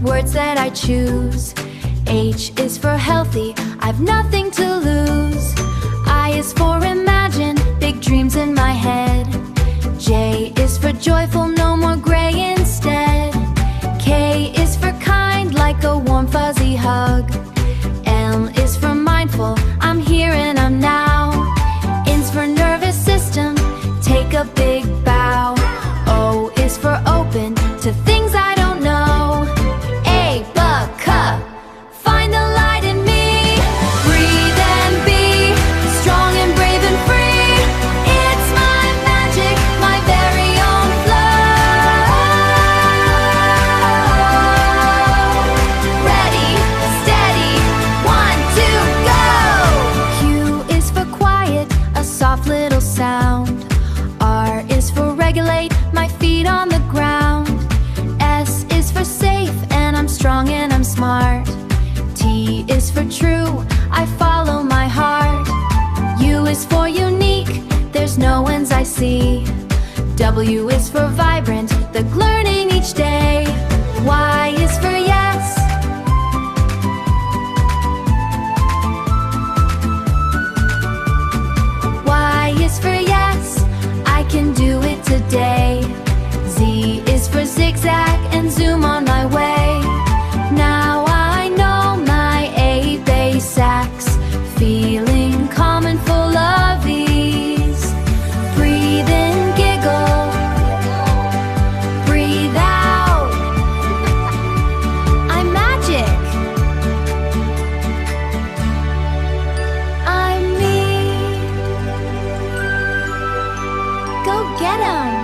words that I choose. H is for healthy, I've nothing to lose. I is for imagine, big dreams in my head. J is for joyful, no more gray instead. K is for kind, like a warm fuzzy hug. L is for mindful, I'm here and I'm now. N's for nervous system, take a big bow. O is for open to things I don't know. A, cup, find the light in me. Breathe and be strong and brave and free. It's my magic, my very own flow. Ready, steady, 1, 2, go. Q is for quiet, a soft little sound. R is for regulate, my feet on the ground. S is for safe, and I'm strong and I'm smart. T is for true, I follow my heart. U is for unique, there's no ends I see. W is for vibrant, the learning each day. Y is for yes. Y is for yes, I can do it today. Z is for zigzag and zoom on my way. Now I know my A bass sax, feeling calm and full of ease. Breathe in, giggle, breathe out. I'm magic, I'm me. Go get 'em.